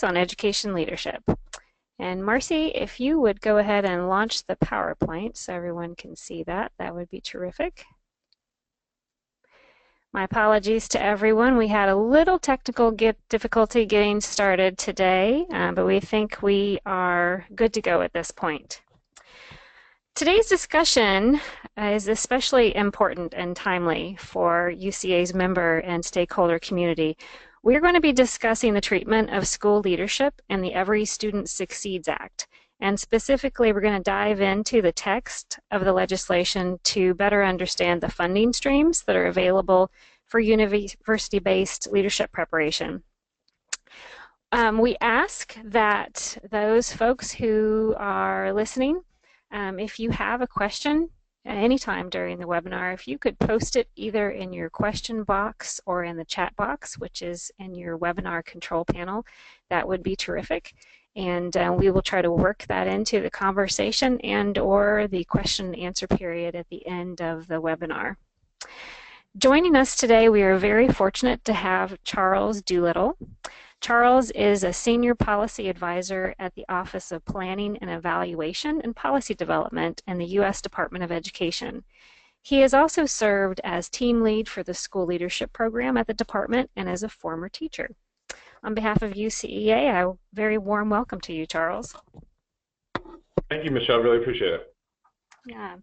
on education leadership. And Marcy, if you would go ahead and launch the PowerPoint so everyone can see that, that would be terrific. My apologies to everyone. We had a little technical difficulty getting started today, but we think we are good to go at this point. Today's discussion is especially important and timely for UCEA's member and stakeholder community. We're going to be discussing the treatment of school leadership and the Every Student Succeeds Act. And specifically, we're going to dive into the text of the legislation to better understand the funding streams that are available for university-based leadership preparation. We ask that those folks who are listening, if you have a question at any time during the webinar, if you could post it either in your question box or in the chat box, which is in your webinar control panel, that would be terrific. And we will try to work that into the conversation and or the question and answer period at the end of the webinar. Joining us today, we are very fortunate to have Charles Doolittle. Charles is a Senior Policy Advisor at the Office of Planning and Evaluation and Policy Development in the U.S. Department of Education. He has also served as team lead for the School Leadership Program at the department and as a former teacher. On behalf of UCEA, a very warm welcome to you, Charles. Thank you, Michelle. Really appreciate it. Yeah.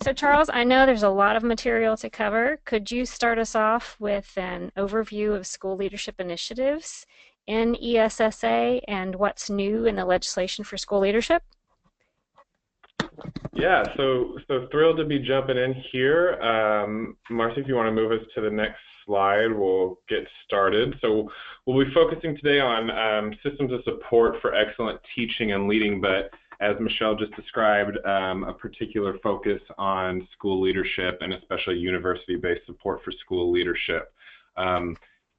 So, Charles, I know there's a lot of material to cover. Could you start us off with an overview of school leadership initiatives in ESSA and what's new in the legislation for school leadership? Yeah, so thrilled to be jumping in here. Marcy, if you want to move us to the next slide, we'll get started. So we'll be focusing today on systems of support for excellent teaching and leading, but as Michelle just described, a particular focus on school leadership and especially university-based support for school leadership.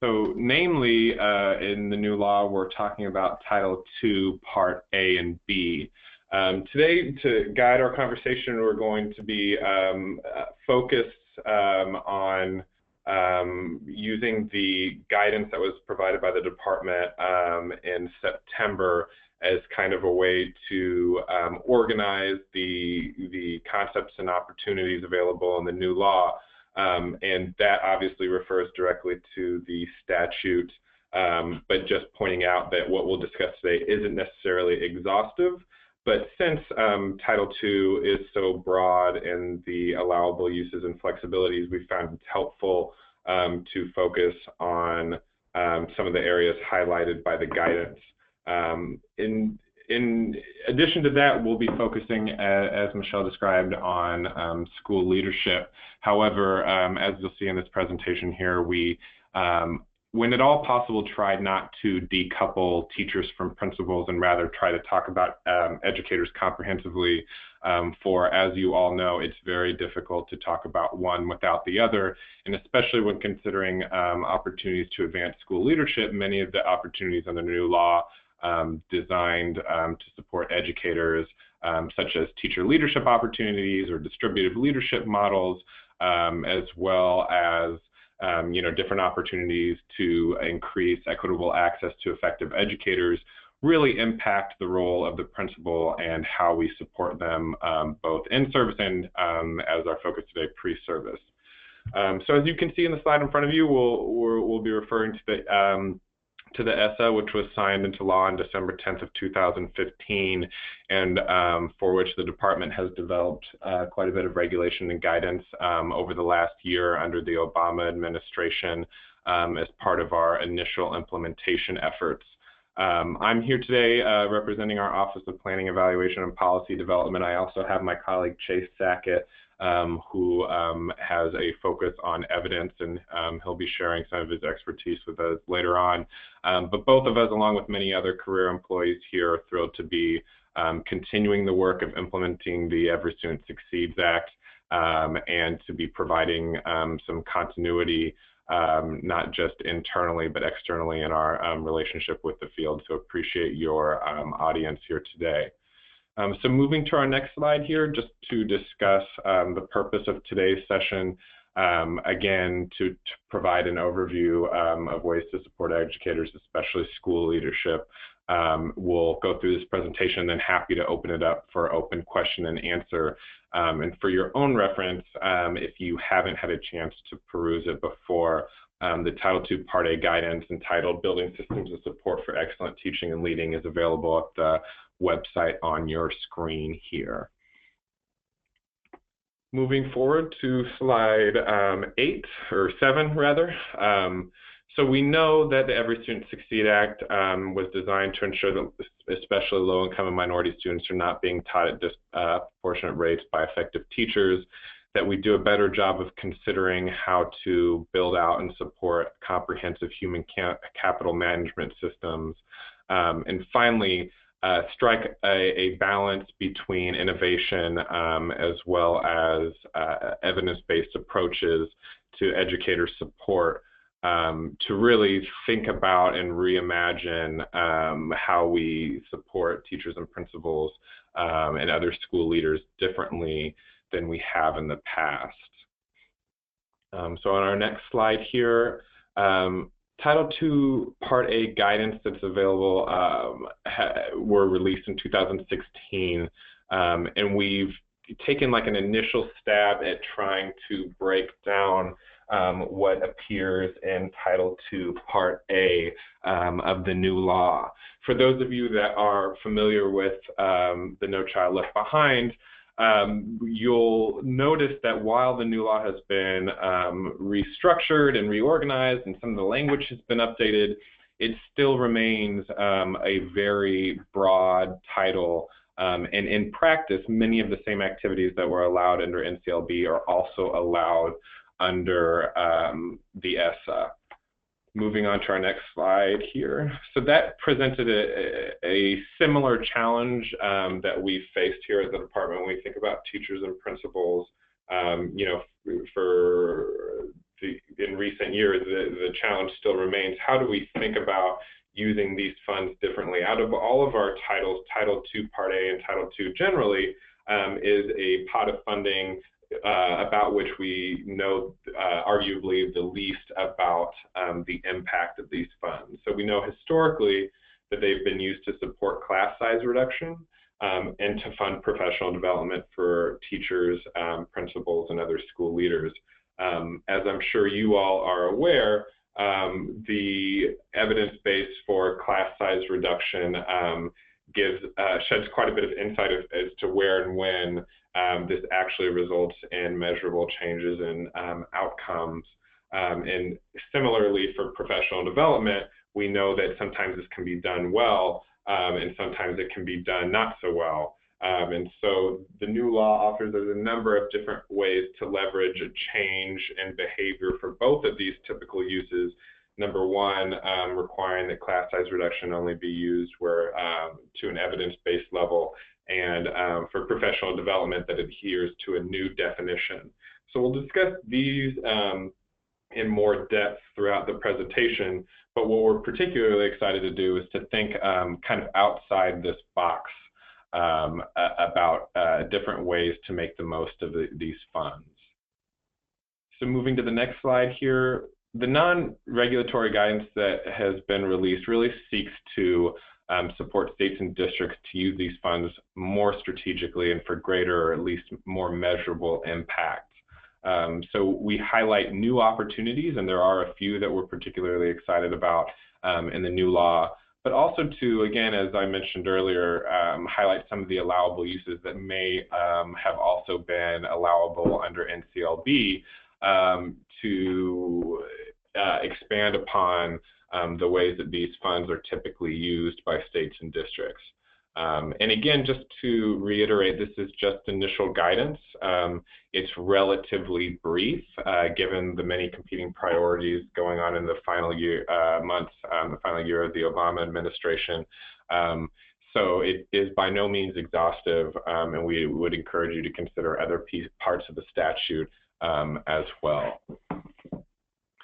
So namely, in the new law, we're talking about Title II, Part A and B. Today, to guide our conversation, we're going to be focused on using the guidance that was provided by the department in September as kind of a way to organize the concepts and opportunities available in the new law. And that obviously refers directly to the statute, but just pointing out that what we'll discuss today isn't necessarily exhaustive. But since Title II is so broad in the allowable uses and flexibilities, we found it's helpful to focus on some of the areas highlighted by the guidance. In addition to that, we'll be focusing, as Michelle described, on school leadership. However, as you'll see in this presentation here, we, when at all possible, try not to decouple teachers from principals and rather try to talk about educators comprehensively. For, as you all know, it's very difficult to talk about one without the other, and especially when considering opportunities to advance school leadership, many of the opportunities under the new law designed to support educators, such as teacher leadership opportunities or distributive leadership models, as well as different opportunities to increase equitable access to effective educators, really impact the role of the principal and how we support them both in service and, as our focus today, pre-service. So as you can see in the slide in front of you, we'll be referring to the ESSA, which was signed into law on December 10th of 2015, and for which the department has developed quite a bit of regulation and guidance over the last year under the Obama administration as part of our initial implementation efforts. I'm here today representing our Office of Planning, Evaluation, and Policy Development. I also have my colleague Chase Sackett, who has a focus on evidence, and he'll be sharing some of his expertise with us later on. But both of us, along with many other career employees here, are thrilled to be continuing the work of implementing the Every Student Succeeds Act and to be providing some continuity, not just internally but externally in our relationship with the field. So appreciate your audience here today. So moving to our next slide here, just to discuss the purpose of today's session, again, to provide an overview of ways to support educators, especially school leadership, we'll go through this presentation, then happy to open it up for open question and answer. And for your own reference, if you haven't had a chance to peruse it before, the Title II Part A guidance entitled Building Systems of Support for Excellent Teaching and Leading is available at the website on your screen here. Moving forward to slide 7 rather. So we know that the Every Student Succeed Act was designed to ensure that especially low-income and minority students are not being taught at disproportionate rates by effective teachers, that we do a better job of considering how to build out and support comprehensive human capital management systems, and finally, strike a balance between innovation as well as evidence-based approaches to educator support to really think about and reimagine how we support teachers and principals and other school leaders differently than we have in the past. So on our next slide here, Title II Part A guidance that's available were released in 2016, and we've taken like an initial stab at trying to break down what appears in Title II Part A of the new law. For those of you that are familiar with the No Child Left Behind, you'll notice that while the new law has been restructured and reorganized and some of the language has been updated, it still remains a very broad title. And in practice, many of the same activities that were allowed under NCLB are also allowed under the ESSA. Moving on to our next slide here. So that presented a similar challenge that we faced here at the department when we think about teachers and principals. You know, in recent years, the challenge still remains. How do we think about using these funds differently? Out of all of our titles, Title II Part A and Title II generally is a pot of funding about which we know arguably the least about the impact of these funds. So we know historically that they've been used to support class size reduction and to fund professional development for teachers, principals, and other school leaders. As I'm sure you all are aware, the evidence base for class size reduction sheds quite a bit of insight as to where and when this actually results in measurable changes in outcomes. And similarly for professional development, we know that sometimes this can be done well and sometimes it can be done not so well. And so the new law offers us a number of different ways to leverage a change in behavior for both of these typical uses. Number one, requiring that class size reduction only be used where to an evidence-based level, and for professional development that adheres to a new definition. So we'll discuss these in more depth throughout the presentation, but what we're particularly excited to do is to think kind of outside this box about different ways to make the most of these funds. So moving to the next slide here, the non-regulatory guidance that has been released really seeks to support states and districts to use these funds more strategically and for greater or at least more measurable impact. So we highlight new opportunities, and there are a few that we're particularly excited about in the new law, but also to, again, as I mentioned earlier, highlight some of the allowable uses that may have also been allowable under NCLB to expand upon the ways that these funds are typically used by states and districts. And again, just to reiterate, this is just initial guidance. It's relatively brief, given the many competing priorities going on in the final year, the final year of the Obama administration. So it is by no means exhaustive, and we would encourage you to consider other parts of the statute as well.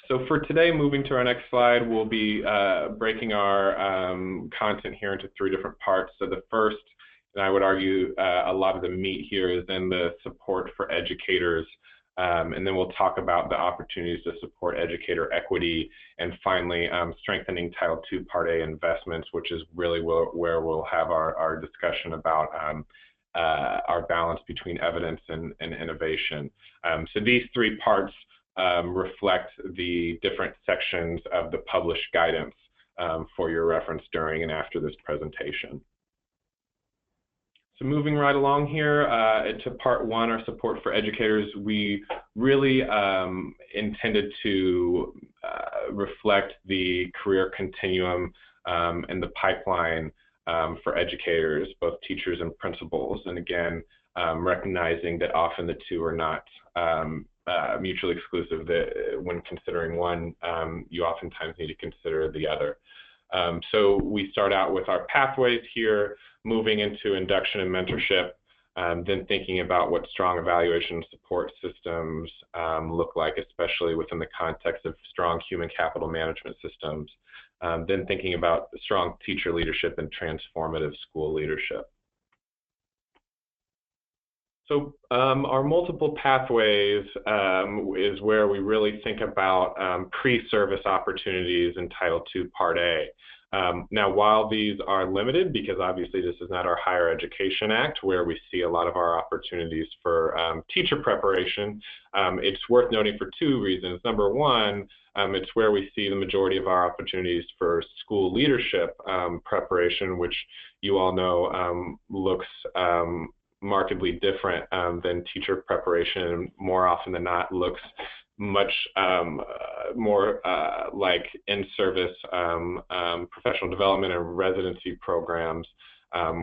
So for today, moving to our next slide, we'll be breaking our content here into three different parts. So the first, and I would argue a lot of the meat here, is in the support for educators And then we'll talk about the opportunities to support educator equity, and finally, strengthening Title II Part A investments, which is really where we'll have our discussion about our balance between evidence and innovation. So these three parts reflect the different sections of the published guidance for your reference during and after this presentation. So moving right along here to part one, our support for educators, we really intended to reflect the career continuum and the pipeline for educators, both teachers and principals. And again, recognizing that often the two are not mutually exclusive, that when considering one, you oftentimes need to consider the other. So we start out with our pathways here, moving into induction and mentorship, then thinking about what strong evaluation support systems look like, especially within the context of strong human capital management systems, then thinking about strong teacher leadership and transformative school leadership. So our multiple pathways is where we really think about pre-service opportunities in Title II Part A. Now, while these are limited, because obviously this is not our Higher Education Act where we see a lot of our opportunities for teacher preparation, it's worth noting for two reasons. Number one, it's where we see the majority of our opportunities for school leadership preparation, which you all know looks markedly different than teacher preparation, and more often than not looks much more like in-service professional development and residency programs,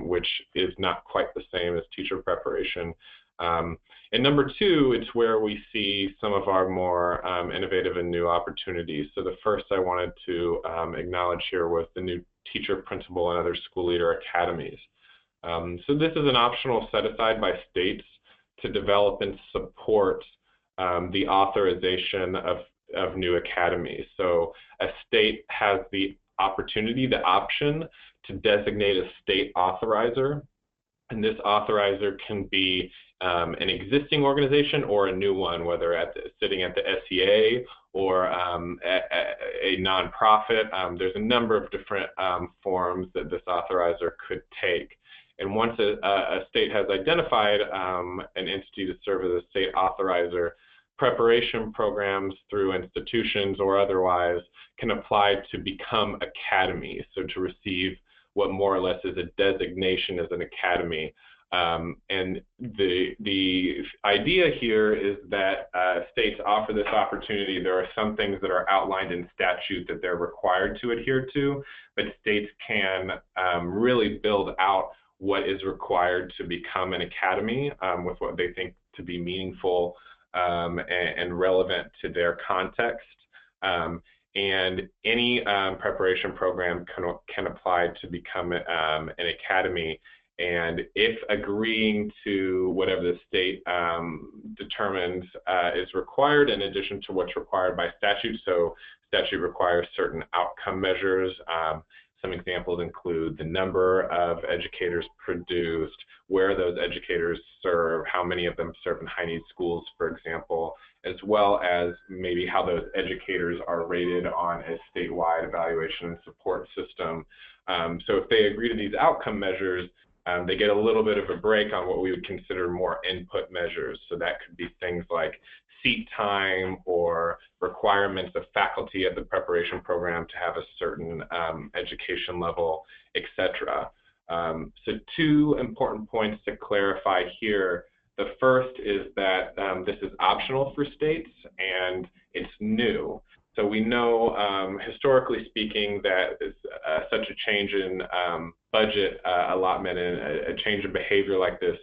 which is not quite the same as teacher preparation. And number two, it's where we see some of our more innovative and new opportunities. So the first I wanted to acknowledge here was the new teacher, principal, and other school leader academies. So this is an optional set aside by states to develop and support the authorization of new academies. So a state has the opportunity, the option, to designate a state authorizer, and this authorizer can be an existing organization or a new one, whether sitting at the SEA or a nonprofit. There's a number of different forms that this authorizer could take. And once a state has identified an entity to serve as a state authorizer, preparation programs through institutions or otherwise can apply to become academies, so to receive what more or less is a designation as an academy. And the idea here is that states offer this opportunity. There are some things that are outlined in statute that they're required to adhere to, but states can really build out what is required to become an academy with what they think to be meaningful and relevant to their context. And any preparation program can apply to become an academy. And if agreeing to whatever the state determines is required, in addition to what's required by statute, so statute requires certain outcome measures. Some examples include the number of educators produced, where those educators serve, how many of them serve in high need schools, for example, as well as maybe how those educators are rated on a statewide evaluation and support system. So if they agree to these outcome measures, they get a little bit of a break on what we would consider more input measures. So that could be things like seat time or requirements of faculty at the preparation program to have a certain education level, etc. So two important points to clarify here. The first is that this is optional for states and it's new. So we know, historically speaking, that such a change in budget allotment and a change in behavior like this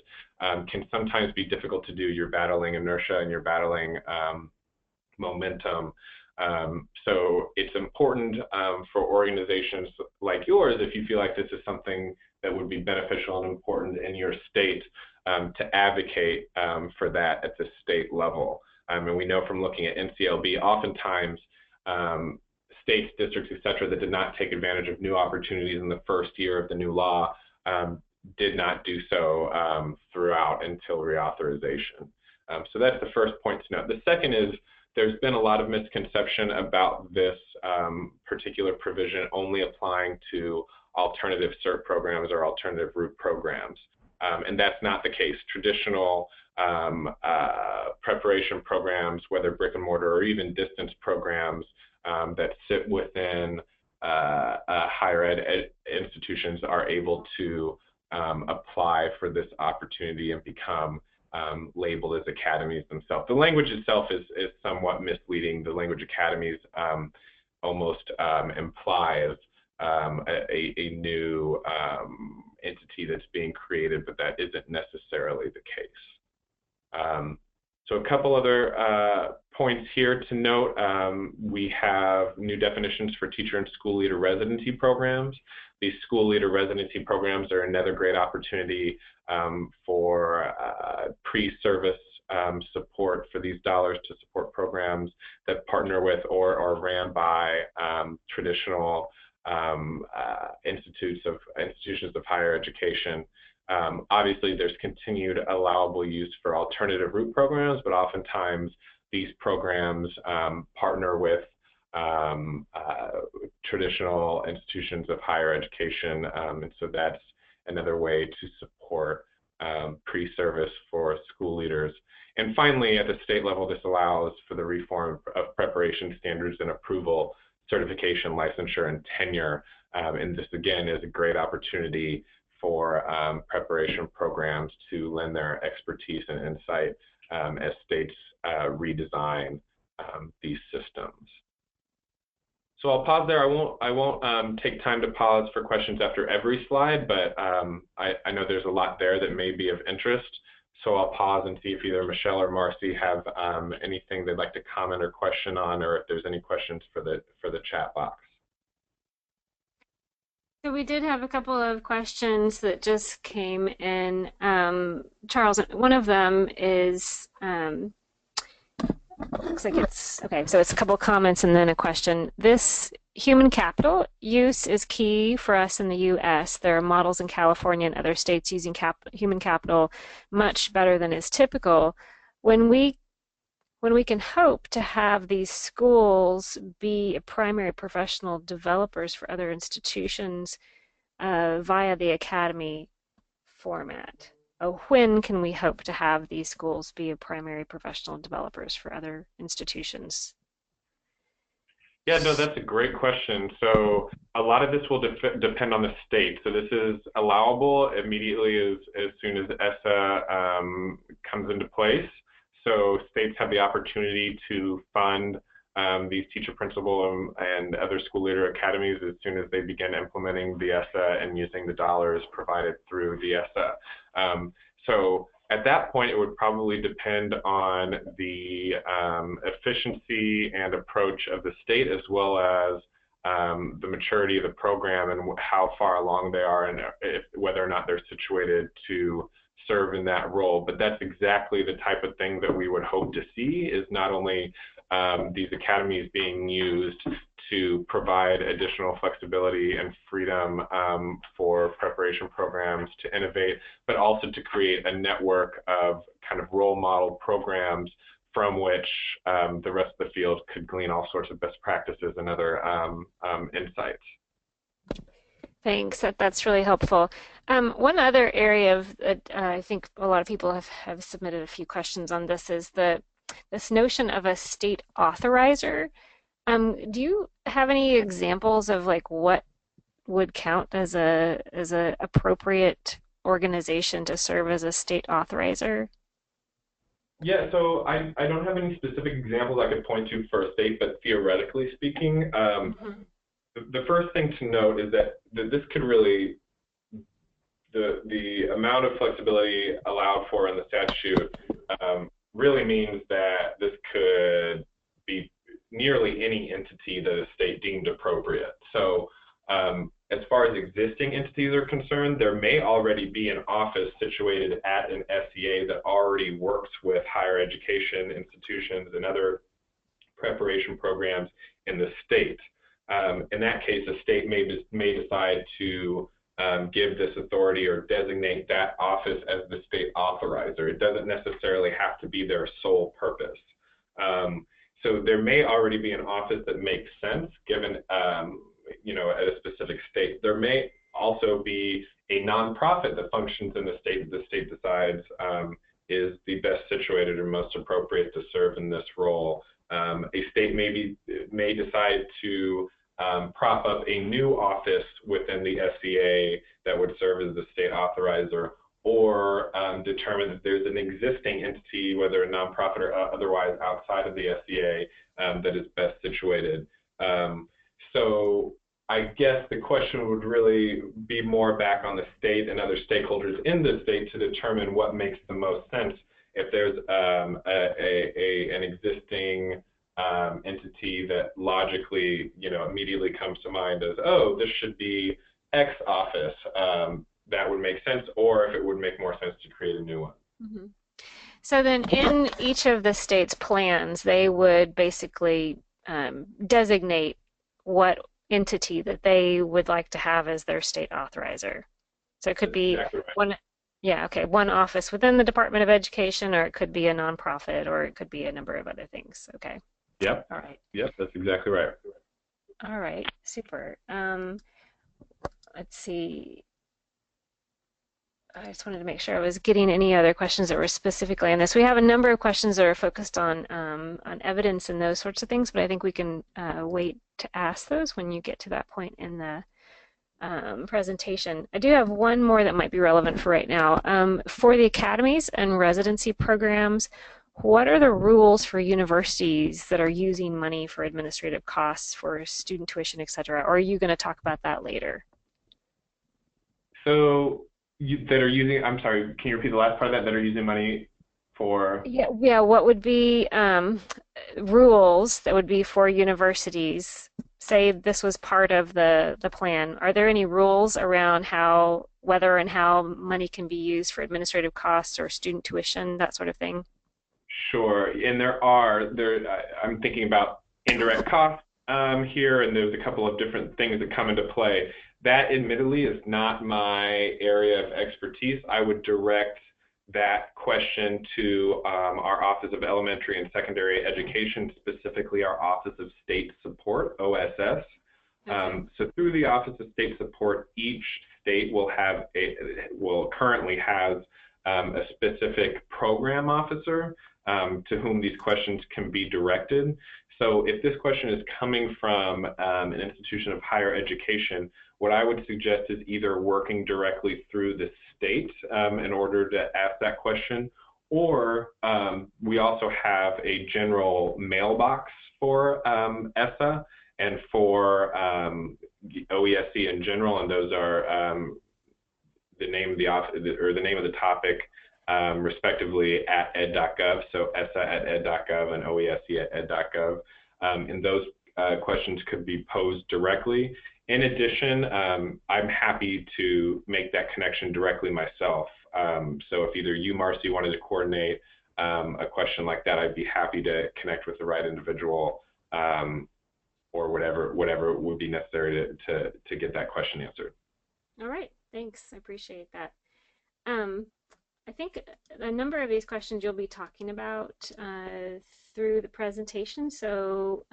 can sometimes be difficult to do. You're battling inertia and you're battling momentum. So it's important for organizations like yours, if you feel like this is something that would be beneficial and important in your state, to advocate for that at the state level. And we know from looking at NCLB, oftentimes states, districts, et cetera, that did not take advantage of new opportunities in the first year of the new law did not do so throughout until reauthorization. So that's the first point to note. The second is there's been a lot of misconception about this particular provision only applying to alternative CERT programs or alternative route programs. And that's not the case. Traditional preparation programs, whether brick and mortar or even distance programs that sit within higher ed institutions are able to apply for this opportunity and become labeled as academies themselves. The language itself is somewhat misleading. The language academies almost implies a new entity that's being created, but that isn't necessarily the case. So a couple other points here to note. We have new definitions for teacher and school leader residency programs. These school leader residency programs are another great opportunity for pre-service support for these dollars to support programs that partner with or are ran by traditional institutions of higher education. Obviously, there's continued allowable use for alternative route programs, but oftentimes these programs partner with traditional institutions of higher education, and so that's another way to support pre-service for school leaders. And finally, at the state level, this allows for the reform of preparation standards and approval, certification, licensure, and tenure. And this, again, is a great opportunity for preparation programs to lend their expertise and insight as states redesign these systems. So I'll pause there. I won't take time to pause for questions after every slide, but I know there's a lot there that may be of interest. So I'll pause and see if either Michelle or Marcy have anything they'd like to comment or question on, or if there's any questions for the chat box. So we did have a couple of questions that just came in. Charles, one of them is, looks like it's, okay, so it's a couple of comments and then a question. This human capital use is key for us in the US. There are models in California and other states using human capital much better than is typical. When we can hope to have these schools be primary professional developers for other institutions via the academy format? When can we hope to have these schools be primary professional developers for other institutions? Yeah, no, that's a great question. So a lot of this will depend on the state. So this is allowable immediately as soon as ESSA comes into place. So states have the opportunity to fund these teacher principal and other school leader academies as soon as they begin implementing the ESSA and using the dollars provided through the ESSA. So at that point, it would probably depend on the efficiency and approach of the state, as well as the maturity of the program and how far along they are, and whether or not they're situated to serve in that role. But that's exactly the type of thing that we would hope to see, is not only these academies being used to provide additional flexibility and freedom for preparation programs to innovate, but also to create a network of kind of role model programs from which the rest of the field could glean all sorts of best practices and other insights. Thanks. That's really helpful. One other area of I think a lot of people have submitted a few questions on this is this notion of a state authorizer. Do you have any examples of like what would count as a appropriate organization to serve as a state authorizer? Yeah, so I don't have any specific examples I could point to for a state, but theoretically speaking, the first thing to note is that this could really, the amount of flexibility allowed for in the statute really means that this could be nearly any entity that a state deemed appropriate. So as far as existing entities are concerned, there may already be an office situated at an SEA that already works with higher education institutions and other preparation programs in the state. In that case, a state may decide to give this authority or designate that office as the state authorizer. It doesn't necessarily have to be their sole purpose. So there may already be an office that makes sense given, you know, at a specific state. There may also be a nonprofit that functions in the state that the state decides is the best situated or most appropriate to serve in this role. A state may decide to prop up a new office within the SCA that would serve as the state authorizer, or determine that there's an existing entity, whether a nonprofit or otherwise outside of the SCA, that is best situated. So I guess the question would really be more back on the state and other stakeholders in the state to determine what makes the most sense. If there's an existing entity that logically, you know, immediately comes to mind as, oh, this should be X office, that would make sense, or if it would make more sense to create a new one. Mm-hmm. So then in each of the state's plans, they would basically designate what entity that they would like to have as their state authorizer. So it could be exactly right. one office within the Department of Education, or it could be a nonprofit, or it could be a number of other things. Okay. Yep. All right. Yep, that's exactly right. All right. Super. Let's see. I just wanted to make sure I was getting any other questions that were specifically on this. We have a number of questions that are focused on evidence and those sorts of things, but I think we can wait to ask those when you get to that point in the presentation. I do have one more that might be relevant for right now. For the academies and residency programs, what are the rules for universities that are using money for administrative costs for student tuition, et cetera? Or are you going to talk about that later? So that are using, I'm sorry, can you repeat the last part of that are using money for? Yeah, what would be rules that would be for universities? Say this was part of the plan. Are there any rules around whether and how money can be used for administrative costs or student tuition, that sort of thing? Sure, and I'm thinking about indirect costs here, and there's a couple of different things that come into play. That admittedly is not my area of expertise. I would direct that question to our Office of Elementary and Secondary Education, specifically our Office of State Support, OSS. Okay. So through the Office of State Support, each state currently has a specific program officer to whom these questions can be directed. So if this question is coming from an institution of higher education, what I would suggest is either working directly through the state in order to ask that question, or we also have a general mailbox for ESSA and for OESC in general, and those are the name of the office or the name of the topic respectively at ed.gov. So ESSA at ed.gov and OESC at ed.gov. And those questions could be posed directly. In addition, I'm happy to make that connection directly myself. So if either you, Marcy, wanted to coordinate a question like that, I'd be happy to connect with the right individual or whatever would be necessary to get that question answered. All right, thanks. I appreciate that. I think a number of these questions you'll be talking about through the presentation, so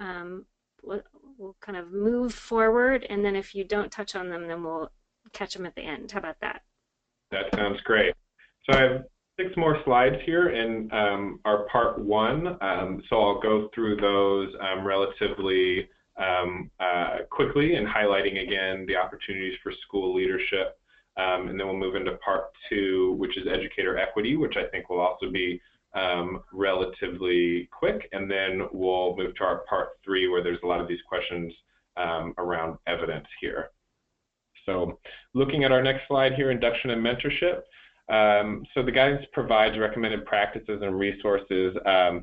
we'll kind of move forward, and then if you don't touch on them, then we'll catch them at the end. How about that? That sounds great. So I have 6 more slides here in our part 1, so I'll go through those relatively quickly and highlighting again the opportunities for school leadership. And then we'll move into part 2, which is educator equity, which I think will also be relatively quick. And then we'll move to our part 3, where there's a lot of these questions around evidence here. So looking at our next slide here, induction and mentorship. So the guidance provides recommended practices and resources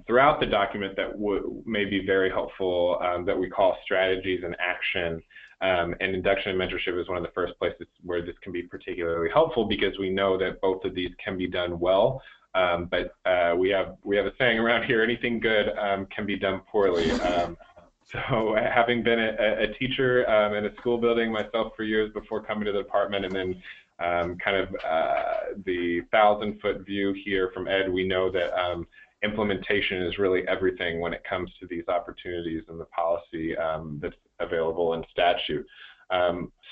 throughout the document that may be very helpful, that we call strategies and action. And induction and mentorship is one of the first places where this can be particularly helpful, because we know that both of these can be done well, but we have a saying around here: anything good can be done poorly. So having been a teacher in a school building myself for years before coming to the department, and then the 1,000-foot view here from Ed, we know that implementation is really everything when it comes to these opportunities and the policy that's available in statute.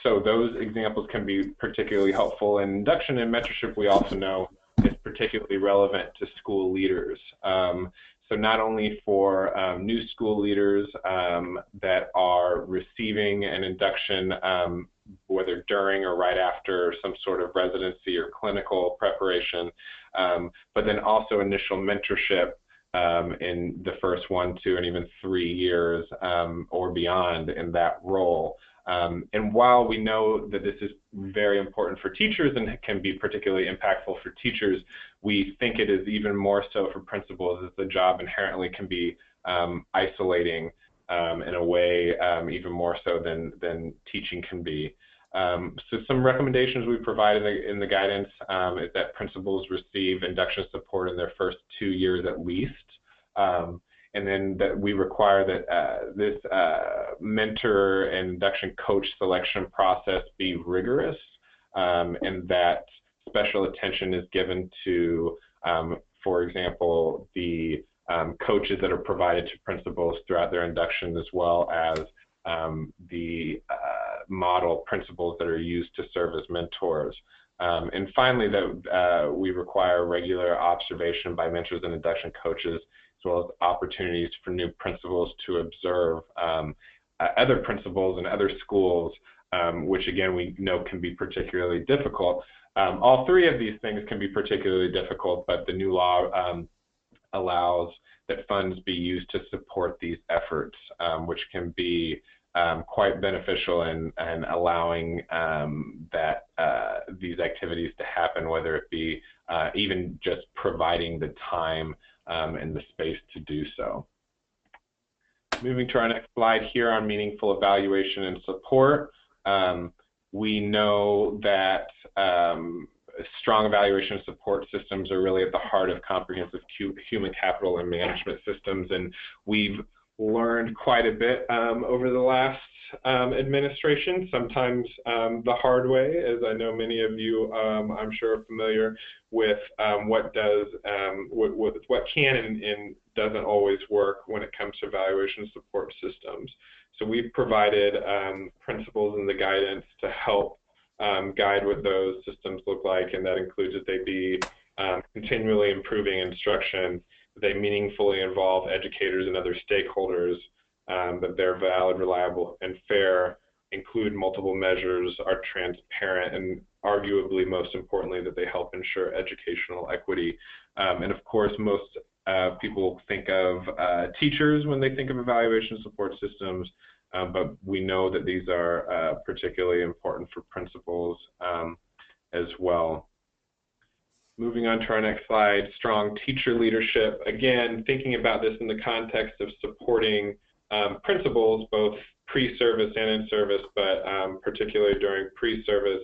So those examples can be particularly helpful. In induction and mentorship, we also know is particularly relevant to school leaders. So not only for new school leaders that are receiving an induction, whether during or right after some sort of residency or clinical preparation, but then also initial mentorship in the first 1, 2, and even 3 years or beyond in that role. And while we know that this is very important for teachers and can be particularly impactful for teachers, we think it is even more so for principals, as the job inherently can be isolating in a way even more so than teaching can be. So some recommendations we provided in the guidance is that principals receive induction support in their first 2 years at least. And then that we require that this mentor and induction coach selection process be rigorous, and that special attention is given to, for example, the coaches that are provided to principals throughout their induction, as well as the model principals that are used to serve as mentors. And finally, that we require regular observation by mentors and induction coaches, as well as opportunities for new principals to observe other principals in other schools, which again we know can be particularly difficult. All 3 of these things can be particularly difficult, but the new law allows that funds be used to support these efforts, which can be quite beneficial in allowing that these activities to happen, whether it be even just providing the time and the space to do so. Moving to our next slide here on meaningful evaluation and support. We know that strong evaluation and support systems are really at the heart of comprehensive human capital and management systems, and we've learned quite a bit over the last administration, sometimes the hard way, as I know many of you I'm sure are familiar with what can and doesn't always work when it comes to evaluation support systems. So we've provided principles in the guidance to help guide what those systems look like, and that includes that they be continually improving instruction, they meaningfully involve educators and other stakeholders, that they're valid, reliable, and fair, include multiple measures, are transparent, and arguably most importantly that they help ensure educational equity. And of course most people think of teachers when they think of evaluation support systems, but we know that these are particularly important for principals as well. Moving on to our next slide, strong teacher leadership. Again, thinking about this in the context of supporting principals, both pre-service and in service, but particularly during pre-service,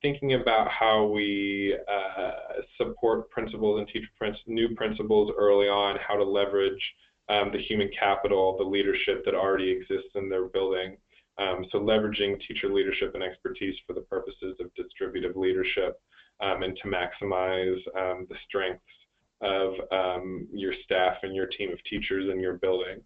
thinking about how we support principals and teach new principals early on, how to leverage the human capital, the leadership that already exists in their building. So leveraging teacher leadership and expertise for the purposes of distributive leadership, and to maximize the strengths of your staff and your team of teachers in your building.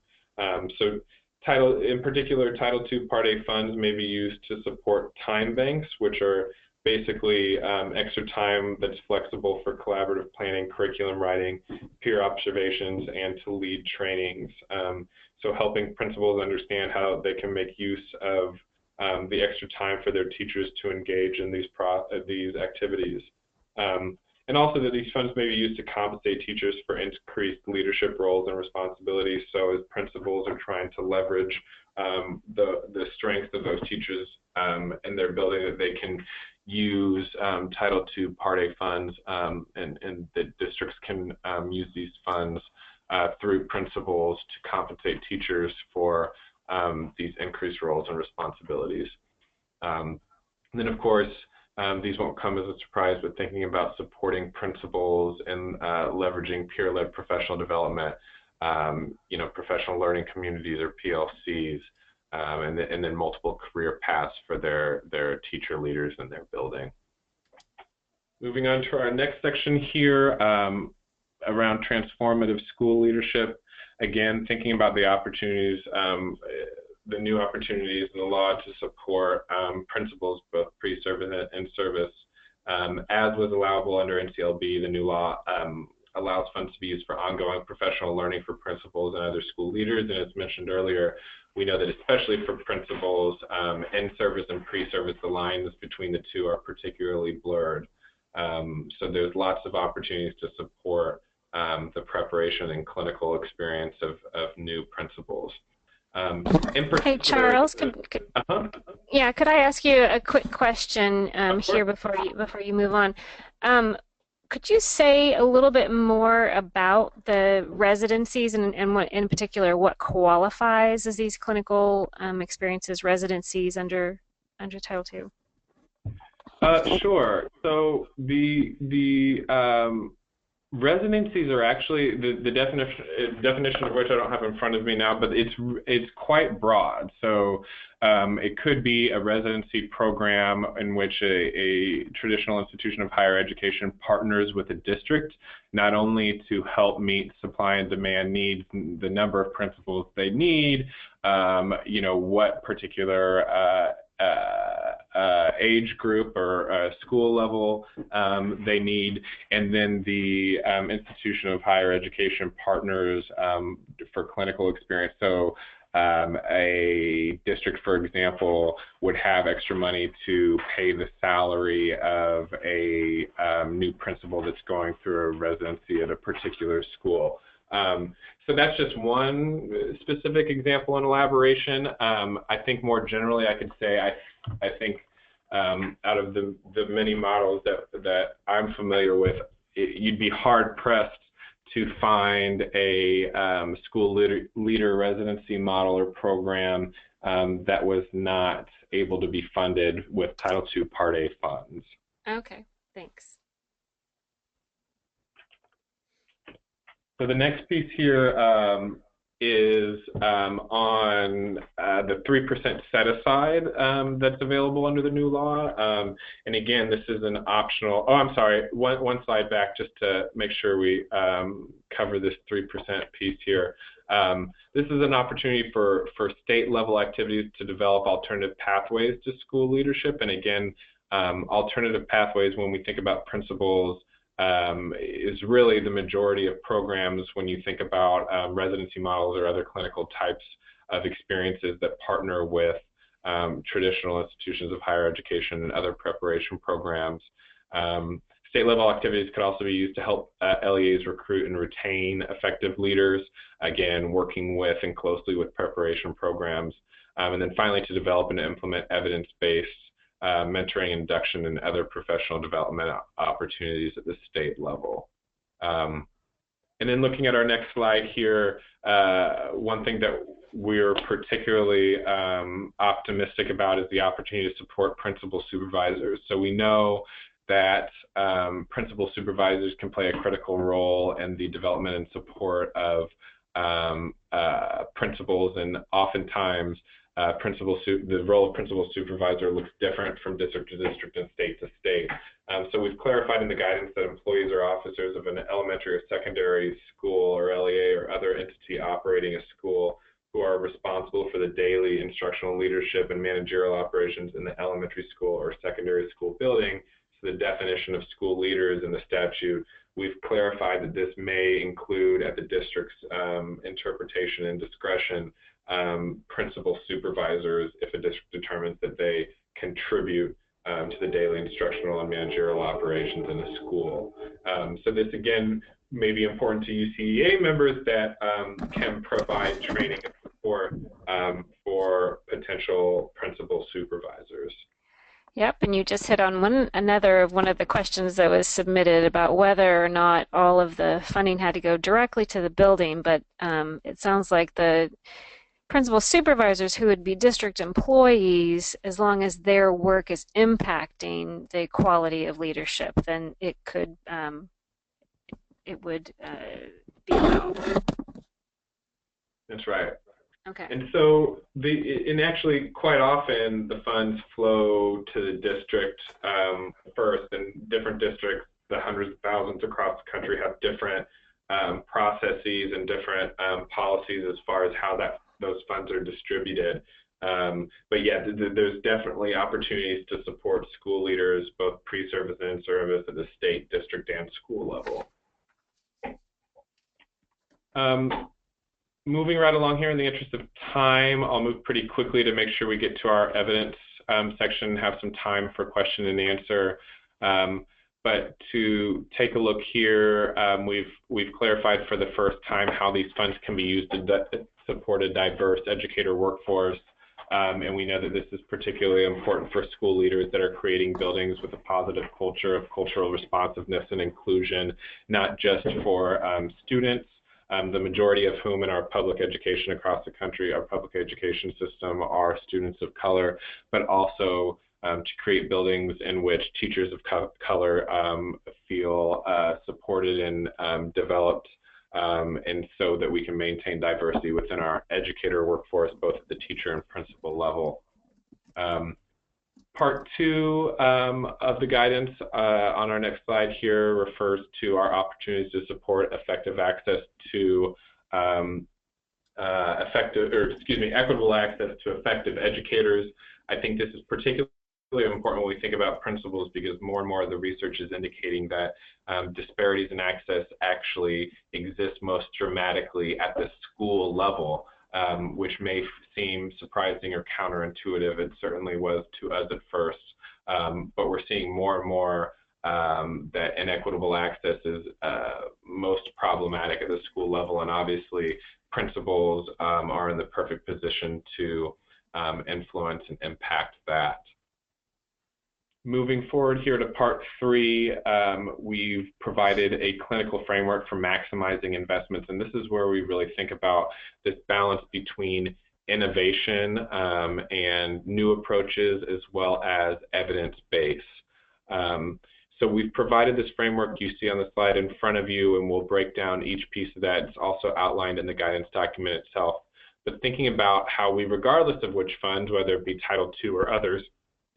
So in particular, Title II Part A funds may be used to support time banks, which are basically extra time that's flexible for collaborative planning, curriculum writing, peer observations, and to lead trainings. So helping principals understand how they can make use of the extra time for their teachers to engage in these activities. And also that these funds may be used to compensate teachers for increased leadership roles and responsibilities. So as principals are trying to leverage the strength of those teachers in their building, that they can use Title II Part A funds, and that districts can use these funds through principals to compensate teachers for these increased roles and responsibilities. And then of course, these won't come as a surprise, but thinking about supporting principals and leveraging peer-led professional development. professional learning communities or PLCs, and then multiple career paths for their teacher leaders in their building. Moving on to our next section here, around transformative school leadership. Again, thinking about the opportunities, the new opportunities in the law to support principals, both pre-service and service. As was allowable under NCLB, the new law allows funds to be used for ongoing professional learning for principals and other school leaders. And as mentioned earlier, we know that especially for principals, in service and pre-service, the lines between the two are particularly blurred. So there's lots of opportunities to support the preparation and clinical experience of new principals. Hey Charles, could I ask you a quick question here before you move on? Could you say a little bit more about the residencies and what in particular what qualifies as these clinical experiences, residencies under Title II? Sure. So the residencies are actually the definition of which I don't have in front of me now, but it's quite broad. So it could be a residency program in which a traditional institution of higher education partners with a district, not only to help meet supply and demand needs, the number of principals they need, what particular age group or school level they need, and then the institution of higher education partners for clinical experience. So a district, for example, would have extra money to pay the salary of a new principal that's going through a residency at a particular school. So that's just one specific example and elaboration. I think more generally I could say I think out of the many models that I'm familiar with, you'd be hard-pressed to find a school leader residency model or program that was not able to be funded with Title II Part A funds. Okay, thanks. So the next piece here is on the 3% set aside that's available under the new law. And again, this is an optional, I'm sorry, one slide back just to make sure we cover this 3% piece here. This is an opportunity for state level activities to develop alternative pathways to school leadership. And again, alternative pathways, when we think about principals, is really the majority of programs when you think about residency models or other clinical types of experiences that partner with traditional institutions of higher education and other preparation programs. State level activities could also be used to help LEAs recruit and retain effective leaders, again, working with and closely with preparation programs. And then finally, to develop and implement evidence-based mentoring, induction, and other professional development opportunities at the state level. And then looking at our next slide here, one thing that we're particularly optimistic about is the opportunity to support principal supervisors. So we know that principal supervisors can play a critical role in the development and support of principals, and oftentimes the role of principal supervisor looks different from district to district and state to state. So we've clarified in the guidance that employees or officers of an elementary or secondary school or LEA or other entity operating a school who are responsible for the daily instructional leadership and managerial operations in the elementary school or secondary school building. So the definition of school leaders in the statute, we've clarified that this may include, at the district's interpretation and discretion, principal supervisors if a district determines that they contribute to the daily instructional and managerial operations in a school. So this, again, may be important to UCEA members that can provide training and support for potential principal supervisors. Yep, and you just hit on one of the questions that was submitted about whether or not all of the funding had to go directly to the building, but it sounds like the principal supervisors who would be district employees, as long as their work is impacting the quality of leadership, then it would be allowed. That's right. Okay. And so, and actually, quite often, the funds flow to the district first, and different districts, the hundreds of thousands across the country, have different processes and different policies as far as how those funds are distributed. But yeah, there's definitely opportunities to support school leaders, both pre-service and in-service, at the state, district, and school level. Moving right along here in the interest of time, I'll move pretty quickly to make sure we get to our evidence section and have some time for question and answer. But to take a look here, we've clarified for the first time how these funds can be used to support a diverse educator workforce. And we know that this is particularly important for school leaders that are creating buildings with a positive culture of cultural responsiveness and inclusion, not just for students, the majority of whom in our public education across the country, our public education system, are students of color, but also to create buildings in which teachers of color feel supported and developed, and so that we can maintain diversity within our educator workforce, both at the teacher and principal level. Part 2 of the guidance on our next slide here refers to our opportunities to support effective access to equitable access to effective educators. I think this is particularly important when we think about principals, because more and more of the research is indicating that disparities in access actually exist most dramatically at the school level. Which may seem surprising or counterintuitive. It certainly was to us at first, but we're seeing more and more that inequitable access is most problematic at the school level, and obviously principals are in the perfect position to influence and impact that. Moving forward here to part 3, we've provided a clinical framework for maximizing investments, and this is where we really think about this balance between innovation and new approaches, as well as evidence-based. So we've provided this framework you see on the slide in front of you, and we'll break down each piece of that. It's also outlined in the guidance document itself. But thinking about how we, regardless of which fund, whether it be Title II or others,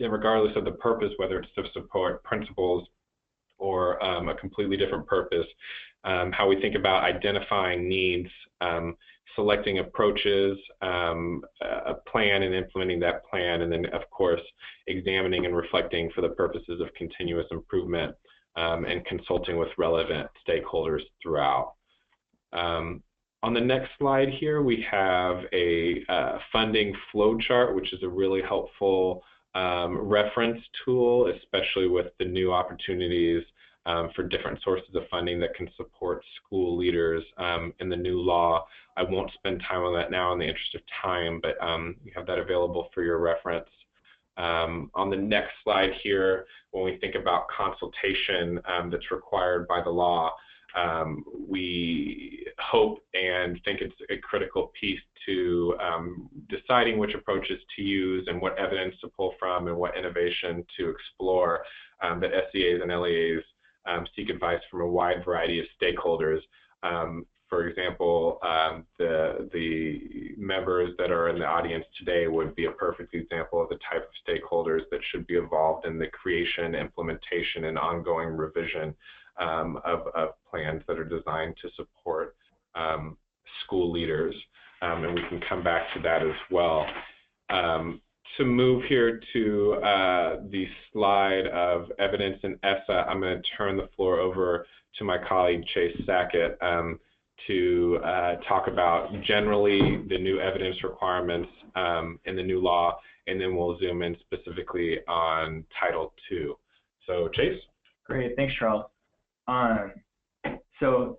and regardless of the purpose, whether it's to support principals or a completely different purpose, how we think about identifying needs, selecting approaches, a plan and implementing that plan, and then of course examining and reflecting for the purposes of continuous improvement and consulting with relevant stakeholders throughout. On the next slide here, we have a funding flow chart, which is a really helpful reference tool, especially with the new opportunities for different sources of funding that can support school leaders in the new law. I won't spend time on that now in the interest of time, but you have that available for your reference. On the next slide here, when we think about consultation that's required by the law, we hope and think it's a critical piece to deciding which approaches to use and what evidence to pull from and what innovation to explore, that SEAs and LEAs seek advice from a wide variety of stakeholders. For example, the members that are in the audience today would be a perfect example of the type of stakeholders that should be involved in the creation, implementation, and ongoing revision of plans that are designed to support school leaders. And we can come back to that as well. To move here to the slide of evidence in ESSA, I'm going to turn the floor over to my colleague Chase Sackett to talk about generally the new evidence requirements in the new law, and then we'll zoom in specifically on Title II. So Chase? Great, thanks Charles. So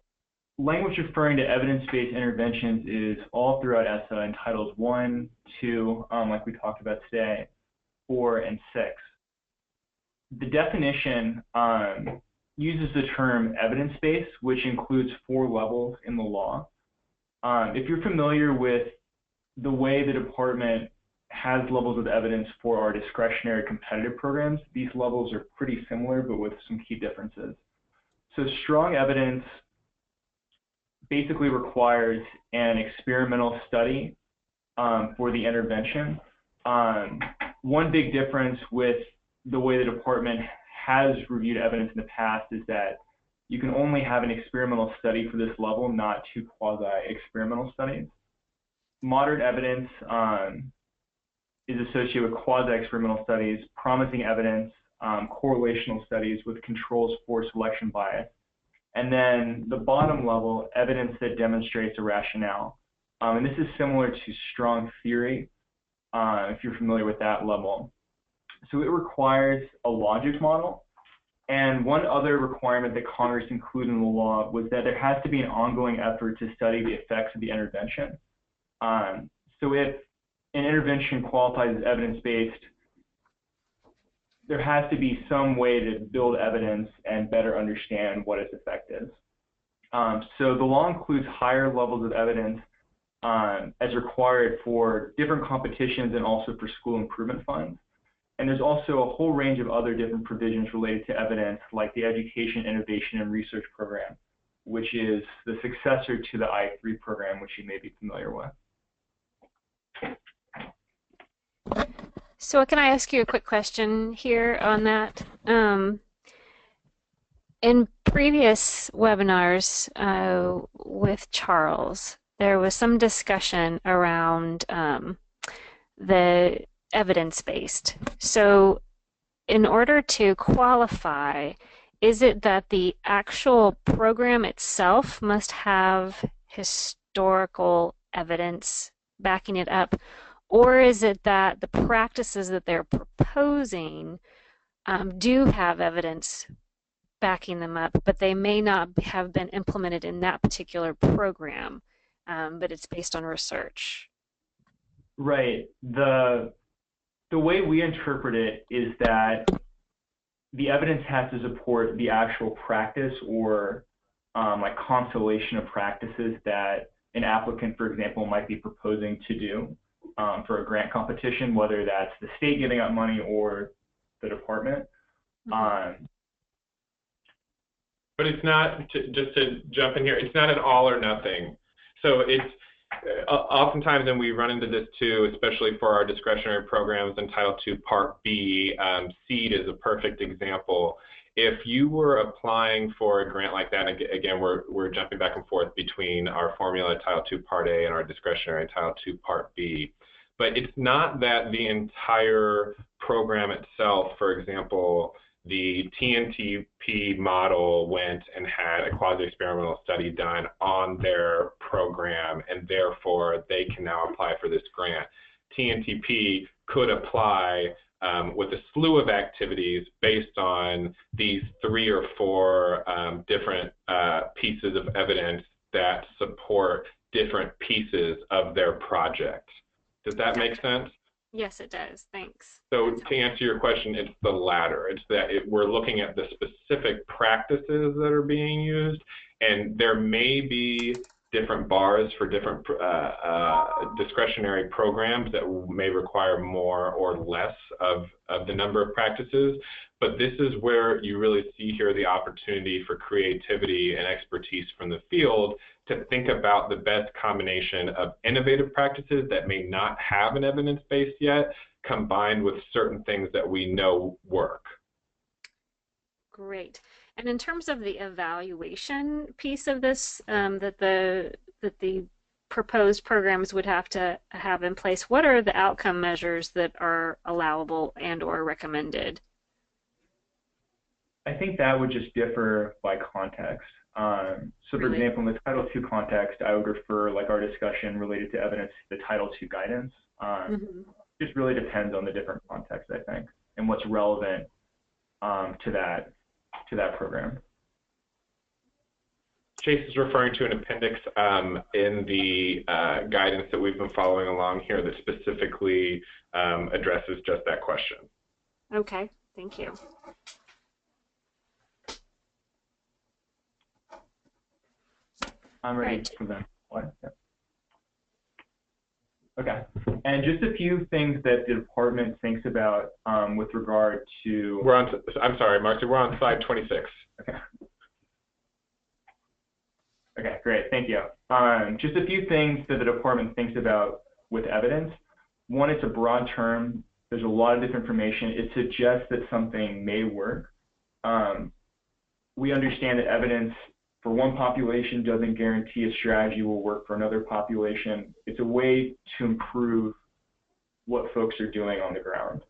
language referring to evidence-based interventions is all throughout ESSA in Titles 1, 2, like we talked about today, 4, and 6. The definition uses the term evidence-based, which includes 4 levels in the law. If you're familiar with the way the department has levels of evidence for our discretionary competitive programs, these levels are pretty similar, but with some key differences. So strong evidence basically requires an experimental study for the intervention. One big difference with the way the department has reviewed evidence in the past is that you can only have an experimental study for this level, not two quasi-experimental studies. Moderate evidence is associated with quasi-experimental studies, promising evidence, correlational studies with controls for selection bias, and then the bottom level, evidence that demonstrates a rationale. And this is similar to strong theory, if you're familiar with that level. So it requires a logic model. And one other requirement that Congress included in the law was that there has to be an ongoing effort to study the effects of the intervention. So if an intervention qualifies as evidence-based, there has to be some way to build evidence and better understand what its effect is. So the law includes higher levels of evidence as required for different competitions and also for school improvement funds. And there's also a whole range of other different provisions related to evidence, like the Education, Innovation, and Research Program, which is the successor to the I3 program, which you may be familiar with. So can I ask you a quick question here on that? In previous webinars with Charles, there was some discussion around the evidence-based. So in order to qualify, is it that the actual program itself must have historical evidence backing it up? Or is it that the practices that they're proposing do have evidence backing them up, but they may not have been implemented in that particular program, but it's based on research? Right. The way we interpret it is that the evidence has to support the actual practice or like constellation of practices that an applicant, for example, might be proposing to do for a grant competition, whether that's the state giving out money or the department. Mm-hmm. But it's not, just to jump in here, it's not an all or nothing. So it's oftentimes, and we run into this too, especially for our discretionary programs in Title II Part B, SEED is a perfect example. If you were applying for a grant like that, again, we're jumping back and forth between our formula Title II Part A and our discretionary Title II Part B. But it's not that the entire program itself, for example, the TNTP model went and had a quasi-experimental study done on their program, and therefore they can now apply for this grant. TNTP could apply with a slew of activities based on these 3 or 4 different pieces of evidence that support different pieces of their project. Does that make sense? Yes, it does. Thanks. So to answer your question, it's the latter. It's that we're looking at the specific practices that are being used, and there may be different bars for different discretionary programs that may require more or less of the number of practices. But this is where you really see here the opportunity for creativity and expertise from the field to think about the best combination of innovative practices that may not have an evidence base yet, combined with certain things that we know work. Great. And in terms of the evaluation piece of this, that the proposed programs would have to have in place, what are the outcome measures that are allowable and or recommended? I think that would just differ by context. So for example, in the Title II context, I would refer like our discussion related to evidence to the Title II guidance. Just really depends on the different contexts, I think, and what's relevant to that program. Chase is referring to an appendix in the guidance that we've been following along here that specifically addresses just that question. Okay, thank you. I'm ready for them. What? Yeah. Okay, and just a few things that the department thinks about with regard to. I'm sorry, Marcy. We're on slide 26. Okay. Okay, great, thank you. Just a few things that the department thinks about with evidence. One, it's a broad term. There's a lot of different information. It suggests that something may work. We understand that evidence for one population doesn't guarantee a strategy will work for another population. It's a way to improve what folks are doing on the ground.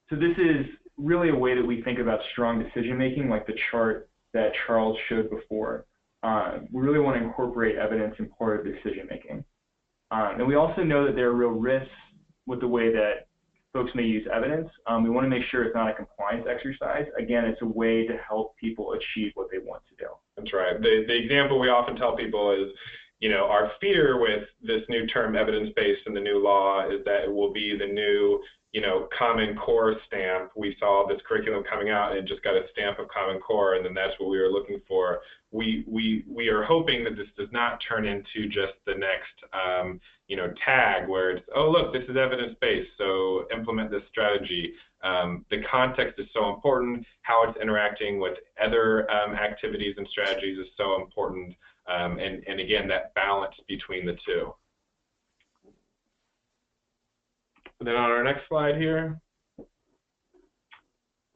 So this is really a way that we think about strong decision-making, like the chart that Charles showed before. We really want to incorporate evidence in part of decision-making. And we also know that there are real risks with the way that folks may use evidence. We want to make sure it's not a compliance exercise. Again, it's a way to help people achieve what they want to do. That's right. The example we often tell people is, you know, our fear with this new term evidence-based in the new law is that it will be the new, you know, Common Core stamp. We saw this curriculum coming out and it just got a stamp of Common Core, and then that's what we were looking for. We are hoping that this does not turn into just the next, you know, tag where it's, oh, look, this is evidence-based, so implement this strategy. The context is so important. How it's interacting with other activities and strategies is so important. And again, that balance between the two. And then on our next slide here.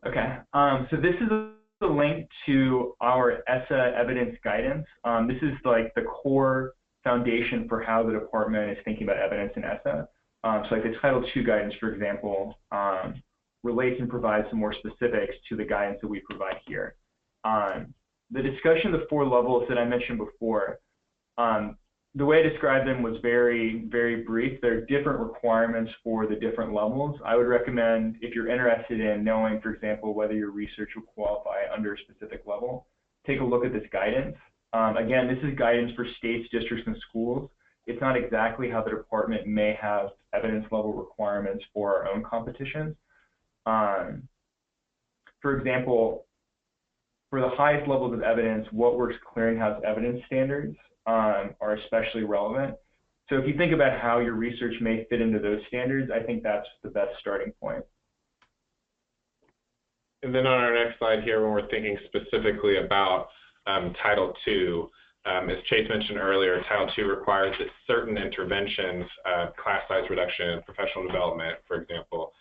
Okay, so this is a link to our ESSA evidence guidance. This is like the core foundation for how the department is thinking about evidence in ESSA. So like the Title II guidance, for example, relates and provides some more specifics to the guidance that we provide here. The discussion of the 4 levels that I mentioned before, the way I described them was very, very brief. There are different requirements for the different levels. I would recommend, if you're interested in knowing, for example, whether your research will qualify under a specific level, take a look at this guidance. Again, this is guidance for states, districts, and schools. It's not exactly how the department may have evidence level requirements for our own competitions. For example, for the highest levels of evidence, What Works Clearinghouse evidence standards are especially relevant. So if you think about how your research may fit into those standards, I think that's the best starting point. And then on our next slide here, when we're thinking specifically about Title II, as Chase mentioned earlier, Title II requires that certain interventions, class size reduction, professional development, for example,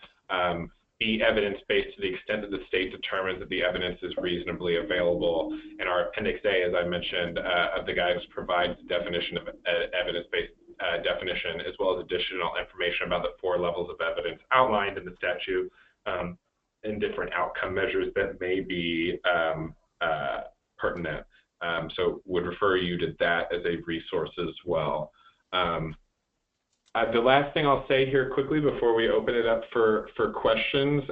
be evidence-based to the extent that the state determines that the evidence is reasonably available. And our Appendix A, as I mentioned, of the guidance provides the definition of evidence-based definition, as well as additional information about the 4 levels of evidence outlined in the statute and different outcome measures that may be pertinent. So would refer you to that as a resource as well. The last thing I'll say here quickly before we open it up for questions,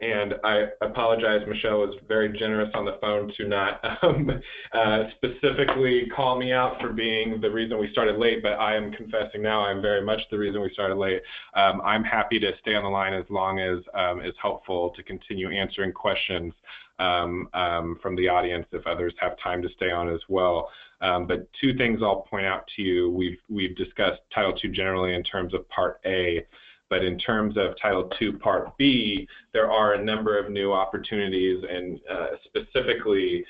and I apologize, Michelle was very generous on the phone to not specifically call me out for being the reason we started late, but I am confessing now I'm very much the reason we started late. I'm happy to stay on the line as long as it's helpful to continue answering questions from the audience if others have time to stay on as well. But 2 things I'll point out to you. We've discussed Title II generally in terms of Part A, but in terms of Title II Part B, there are a number of new opportunities, and specifically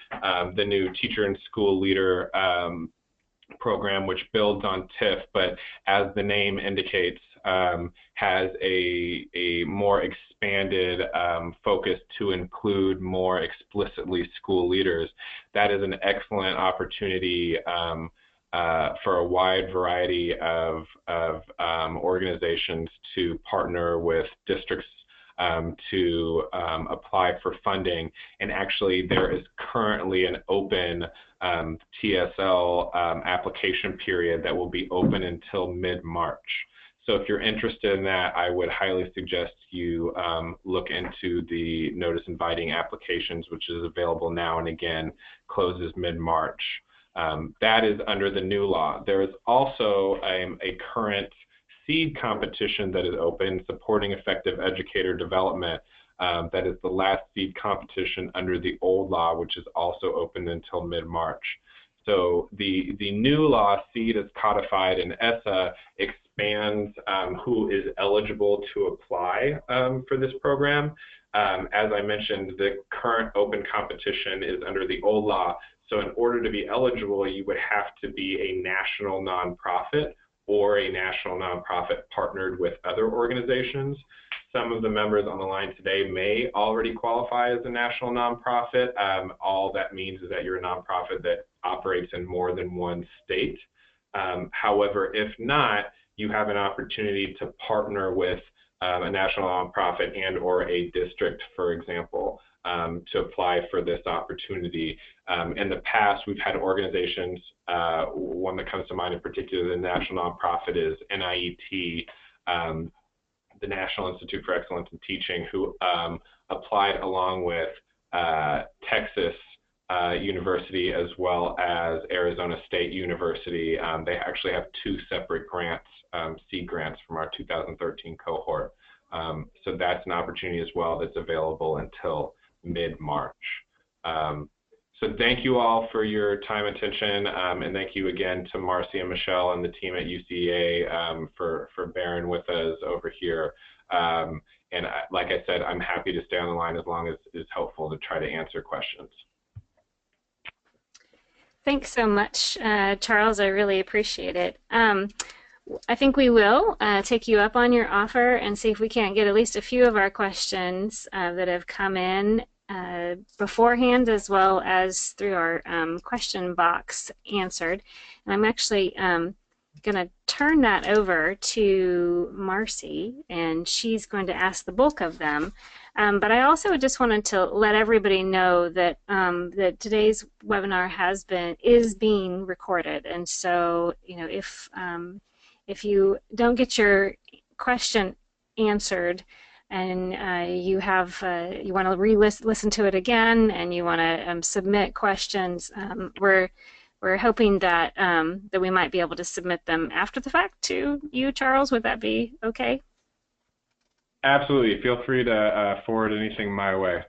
the new Teacher and School Leader program, which builds on TIF, but as the name indicates, has a more expanded focus to include more explicitly school leaders. That is an excellent opportunity for a wide variety of organizations to partner with districts to apply for funding. And actually, there is currently an open TSL application period that will be open until mid-March. So if you're interested in that, I would highly suggest you look into the notice inviting applications, which is available now and again closes mid-March. That is under the new law. There is also a current seed competition that is open, supporting effective educator development. That is the last seed competition under the old law, which is also open until mid-March. So the new law, seed is codified in ESSA, expands who is eligible to apply for this program. As I mentioned, the current open competition is under the old law. So in order to be eligible, you would have to be a national nonprofit or a national nonprofit partnered with other organizations. Some of the members on the line today may already qualify as a national nonprofit. All that means is that you're a nonprofit that operates in more than one state. However, if not, you have an opportunity to partner with a national nonprofit and or a district, for example, to apply for this opportunity. In the past, we've had organizations, one that comes to mind in particular, the national nonprofit is NIET, the National Institute for Excellence in Teaching, who applied along with Texas University as well as Arizona State University. They actually have two separate grants, seed grants from our 2013 cohort. So that's an opportunity as well that's available until mid-March. So thank you all for your time and attention, and thank you again to Marcy and Michelle and the team at UCEA for bearing with us over here. And like I said, I'm happy to stay on the line as long as it's helpful to try to answer questions. Thanks so much, Charles. I really appreciate it. I think we will take you up on your offer and see if we can't get at least a few of our questions that have come in beforehand, as well as through our question box answered. And I'm actually going to turn that over to Marcy, and she's going to ask the bulk of them. But I also just wanted to let everybody know that that today's webinar is being recorded, and so if you don't get your question answered, and you want to listen to it again, and you want to submit questions, we're hoping that that we might be able to submit them after the fact to you, Charles. Would that be okay? Absolutely. Feel free to forward anything my way.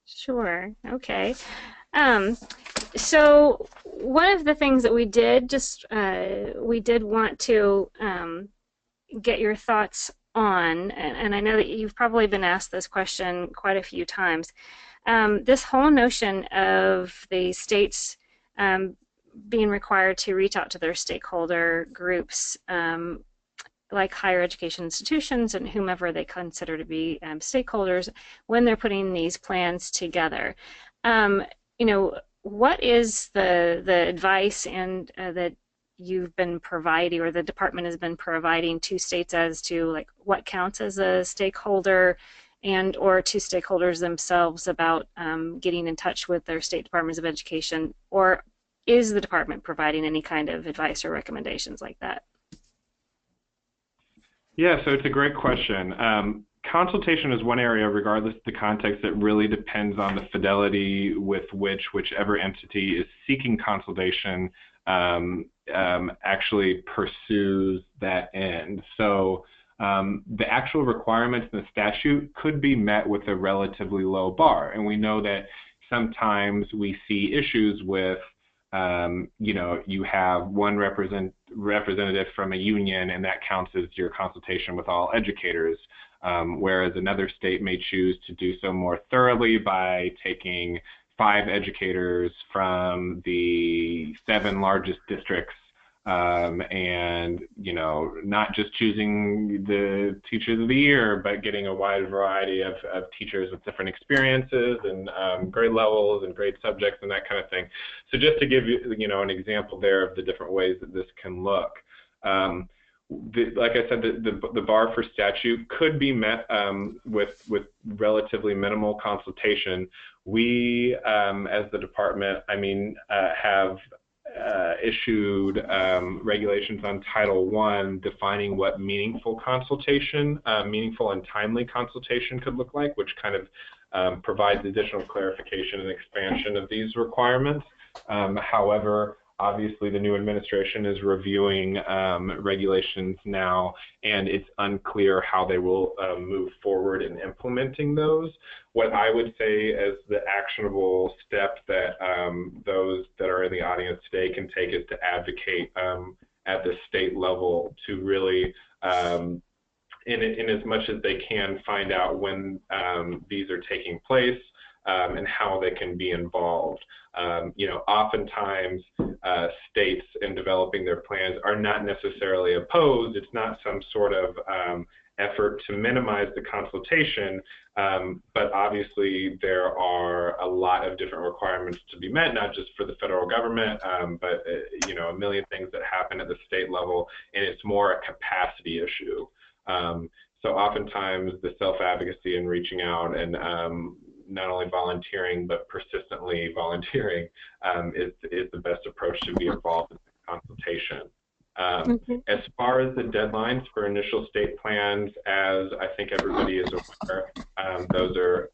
Sure. Okay. So one of the things that we did want to get your thoughts on, and I know that you've probably been asked this question quite a few times, this whole notion of the states being required to reach out to their stakeholder groups, like higher education institutions and whomever they consider to be stakeholders when they're putting these plans together. What is the advice and that you've been providing, or the department has been providing to states as to like what counts as a stakeholder, and or to stakeholders themselves about getting in touch with their state departments of education? Or is the department providing any kind of advice or recommendations like that? Yeah, so it's a great question. Consultation is one area, regardless of the context, that really depends on the fidelity with whichever entity is seeking consultation actually pursues that end. So the actual requirements in the statute could be met with a relatively low bar. And we know that sometimes we see issues with you have one representative from a union, and that counts as your consultation with all educators, whereas another state may choose to do so more thoroughly by taking 5 educators from the 7 largest districts, and not just choosing the teachers of the year, but getting a wide variety of teachers with different experiences and grade levels and grade subjects and that kind of thing. So just to give you an example there of the different ways that this can look. Like I said, the bar for statute could be met with relatively minimal consultation. We, as the department, have issued regulations on Title I defining what meaningful consultation, meaningful and timely consultation could look like, which kind of provides additional clarification and expansion of these requirements. However, obviously the new administration is reviewing regulations now, and it's unclear how they will move forward in implementing those. What I would say as the actionable step that those that are in the audience today can take is to advocate at the state level to really, in as much as they can, find out when these are taking place and how they can be involved. You know, oftentimes states in developing their plans are not necessarily opposed. It's not some sort of effort to minimize the consultation, but obviously there are a lot of different requirements to be met, not just for the federal government, but you know, a million things that happen at the state level, and it's more a capacity issue. So oftentimes the self-advocacy and reaching out and not only volunteering but persistently volunteering is the best approach to be involved in the consultation. As far as the deadlines for initial state plans, as I think everybody is aware, those are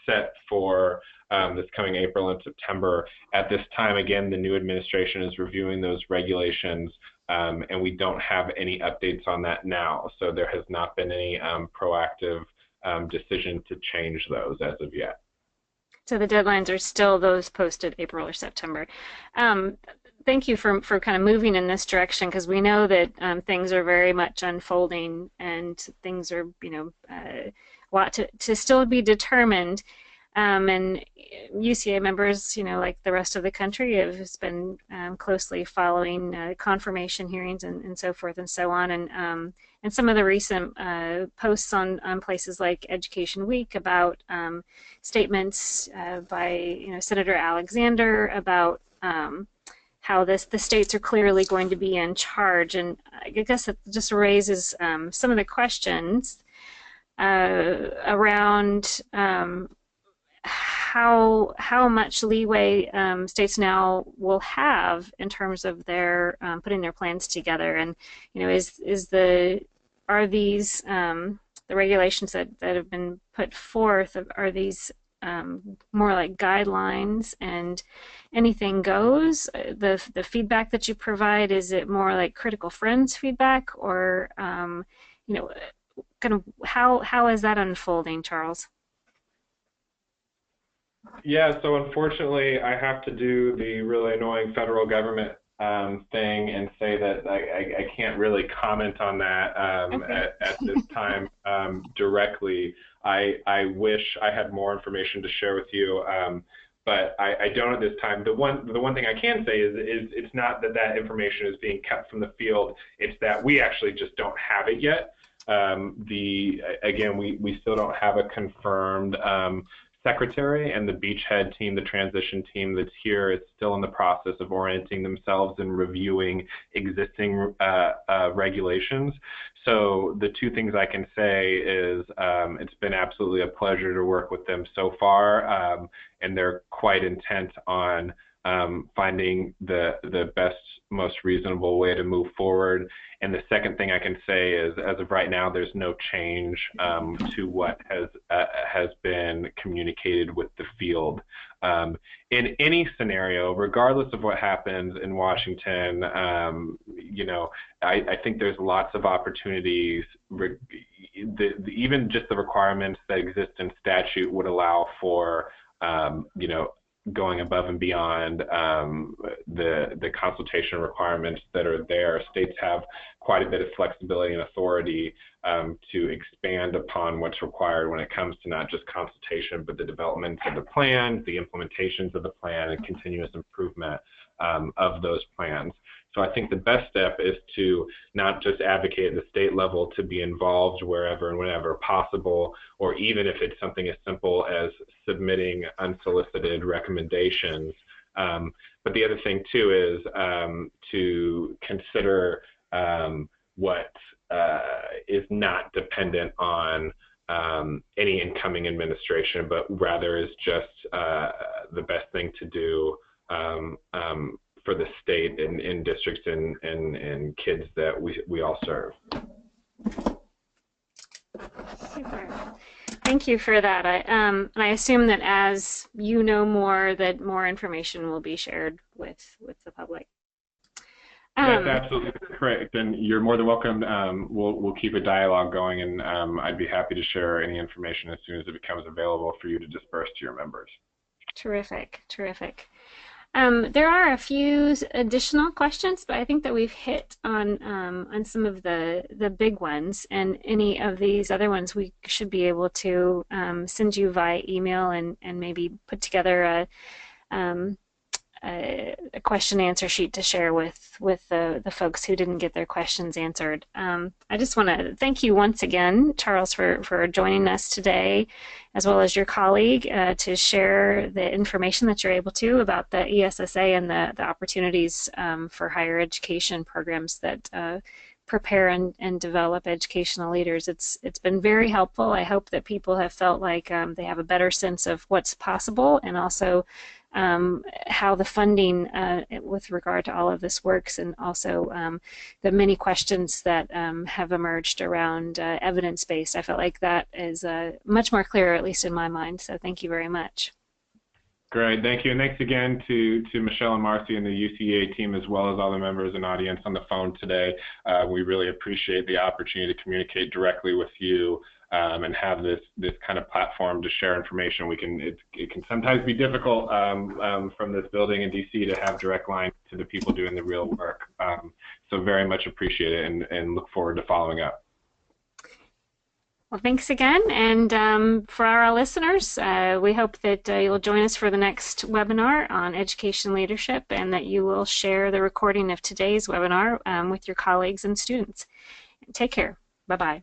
set for this coming April and September. At this time, again, the new administration is reviewing those regulations, and we don't have any updates on that now. So there has not been any proactive decision to change those as of yet. So the deadlines are still those posted April or September. Thank you for kind of moving in this direction, because we know that things are very much unfolding and things are, you know, a lot to still be determined. And UCA members, you know, like the rest of the country, have been closely following confirmation hearings and so forth and so on. And some of the recent posts on places like Education Week about statements by, you know, Senator Alexander about how the states are clearly going to be in charge. And I guess it just raises some of the questions around how much leeway states now will have in terms of their putting their plans together. And, you know, are these the regulations that have been put forth, are these more like guidelines and anything goes? The feedback that you provide, is it more like critical friends feedback, or you know, kind of how is that unfolding, Charles? Yeah, so unfortunately, I have to do the really annoying federal government thing and say that I can't really comment on that at this time directly. I wish I had more information to share with you, but I don't at this time. The one thing I can say is it's not that information is being kept from the field. It's that we actually just don't have it yet. Again, we still don't have a confirmed secretary, and the beachhead team, the transition team that's here, is still in the process of orienting themselves and reviewing existing regulations. So the two things I can say is it's been absolutely a pleasure to work with them so far, and they're quite intent on finding the best, most reasonable way to move forward. And the second thing I can say is, as of right now, there's no change to what has been communicated with the field. In any scenario, regardless of what happens in Washington, you know, I think there's lots of opportunities. Even just the requirements that exist in statute would allow for, you know, going above and beyond the consultation requirements that are there. States have quite a bit of flexibility and authority to expand upon what's required when it comes to not just consultation, but the development of the plan, the implementations of the plan, and continuous improvement of those plans. So I think the best step is to not just advocate at the state level to be involved wherever and whenever possible, or even if it's something as simple as submitting unsolicited recommendations. But the other thing too is to consider what is not dependent on any incoming administration, but rather is just the best thing to do for the state and in districts and kids that we all serve. Super. Thank you for that. I assume that as you know more, that more information will be shared with the public. That's absolutely correct, and you're more than welcome. We'll keep a dialogue going, and I'd be happy to share any information as soon as it becomes available for you to disperse to your members. Terrific, terrific. There are a few additional questions, but I think that we've hit on some of the big ones, and any of these other ones we should be able to send you via email and maybe put together a question answer sheet to share with the folks who didn't get their questions answered. I just want to thank you once again, Charles, for joining us today, as well as your colleague, to share the information that you're able to about the ESSA and the opportunities for higher education programs that prepare and develop educational leaders. It's been very helpful. I hope that people have felt like they have a better sense of what's possible, and also how the funding with regard to all of this works, and also the many questions that have emerged around evidence-based. I felt like that is much more clear, at least in my mind, so thank you very much. Great, thank you, and thanks again to Michelle and Marcy and the UCEA team, as well as all the members and audience on the phone today. We really appreciate the opportunity to communicate directly with you and have this kind of platform to share information. It can sometimes be difficult from this building in DC to have direct line to the people doing the real work. So very much appreciate it, and look forward to following up. Well, thanks again, and for our listeners, we hope that you'll join us for the next webinar on education leadership, and that you will share the recording of today's webinar with your colleagues and students. Take care. Bye-bye.